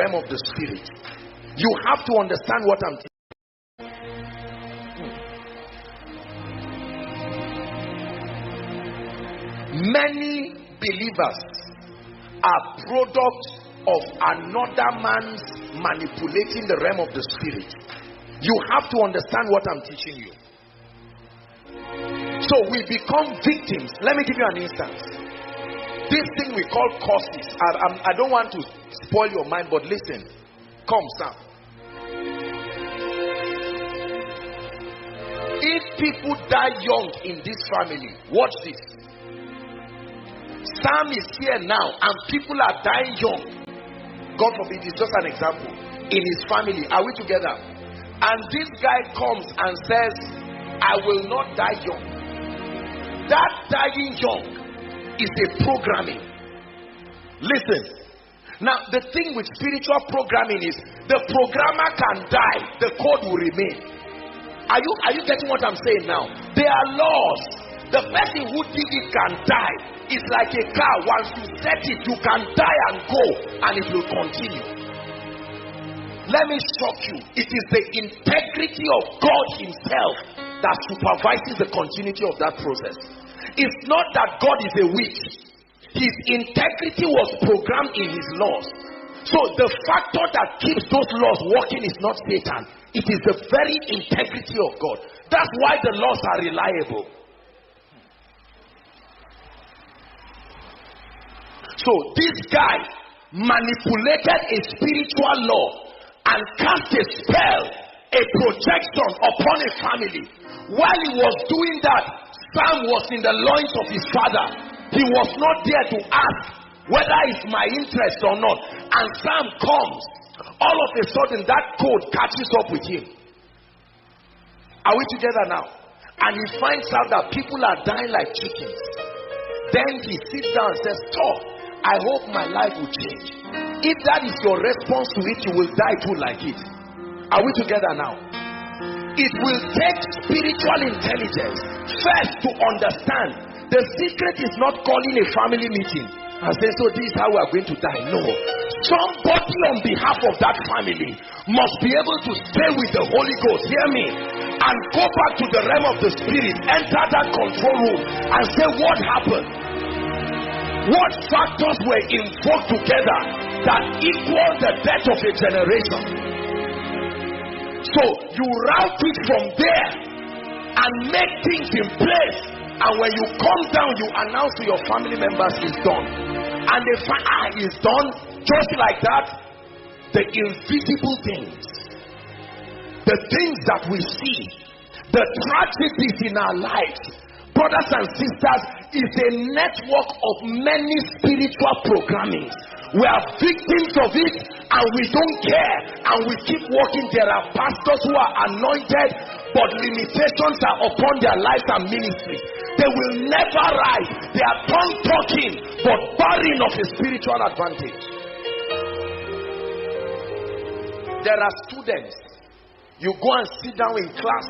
realm of the spirit. You have to understand what I'm teaching. Many believers are products of another man's manipulating the realm of the spirit. You have to understand what I'm teaching you. So we become victims. Let me give you an instance. This thing we call curses. I don't want to spoil your mind, but listen. Come, Sam. If people die young in this family, watch this. Sam is here now and people are dying young. God forbid, it's just an example. In his family, are we together? And this guy comes and says, I will not die young. That dying young is a programming. Listen. Now, the thing with spiritual programming is the programmer can die, the code will remain. Are you getting what I'm saying now? There are laws. The person who did it can die. It's like a car. Once you set it, you can die and go, and it will continue. Let me shock you. It is the integrity of God himself that supervises the continuity of that process. It's not that God is a witch. His integrity was programmed in his laws. So the factor that keeps those laws working is not Satan. It is the very integrity of God. That's why the laws are reliable. So this guy manipulated a spiritual law and cast a spell, a projection upon a family. While he was doing that, Sam was in the loins of his father. He was not there to ask whether it's my interest or not. And Sam comes. All of a sudden, that code catches up with him. Are we together now? And he finds out that people are dying like chickens. Then he sits down and says, "Stop. I hope my life will change." If that is your response to it, you will die too like it. Are we together now? It will take spiritual intelligence first to understand. The secret is not calling a family meeting and saying, "So this is how we are going to die." No. Somebody on behalf of that family must be able to stay with the Holy Ghost, hear me, and go back to the realm of the spirit, enter that control room and say, "What happened? What factors were invoked together that equal the death of a generation?" So you route it from there and make things in place. And when you come down, you announce to your family members, "It's done." And they find, "It's done." Just like that, the invisible things, the things that we see, the tragedies in our lives, brothers and sisters, is a network of many spiritual programmings. We are victims of it and we don't care, and we keep walking. There are pastors who are anointed, but limitations are upon their lives and ministry. They will never rise. They are tongue talking but barren of a spiritual advantage. There are students, you go and sit down in class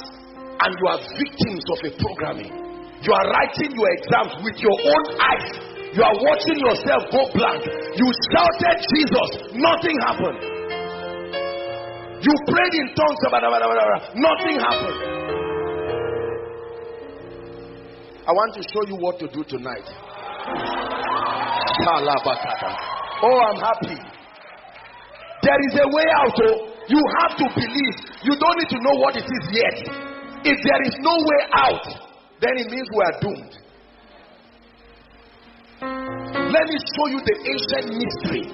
and you are victims of a programming. You are writing your exams with your own eyes. You are watching yourself go blank. You shouted Jesus, nothing happened. You prayed in tongues, nothing happened. I want to show you what to do tonight. Oh, I'm happy. There is a way out. Oh, you have to believe. You don't need to know what it is yet. If there is no way out, then it means we are doomed. Let me show you the ancient mystery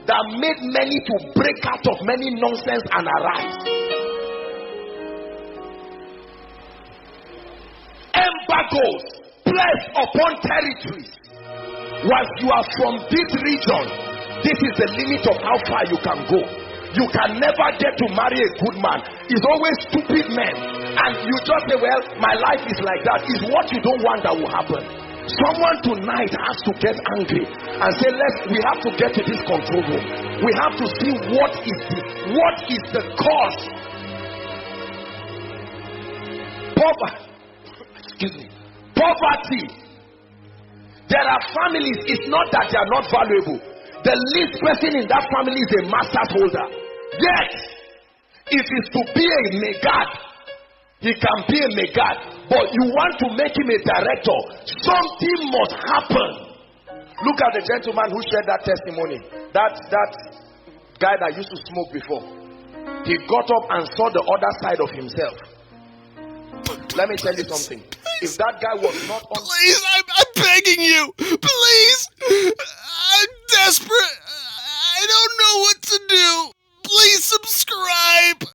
that made many to break out of many nonsense and arise. Embargoes placed upon territories. Once you are from this region, this is the limit of how far you can go. You can never get to marry a good man. It's always stupid men. And you just say, "Well, my life is like that." It's what you don't want that will happen. Someone tonight has to get angry and say, we have to get to this control room. We have to see what is the cause. Poverty. There are families, it's not that they are not valuable. The least person in that family is a master's holder. Yet, if he's to be a megad, he can be a megad. But you want to make him a director, something must happen. Look at the gentleman who shared that testimony. That guy that used to smoke before. He got up and saw the other side of himself. Let me tell you something. If that guy was not on... Please, I'm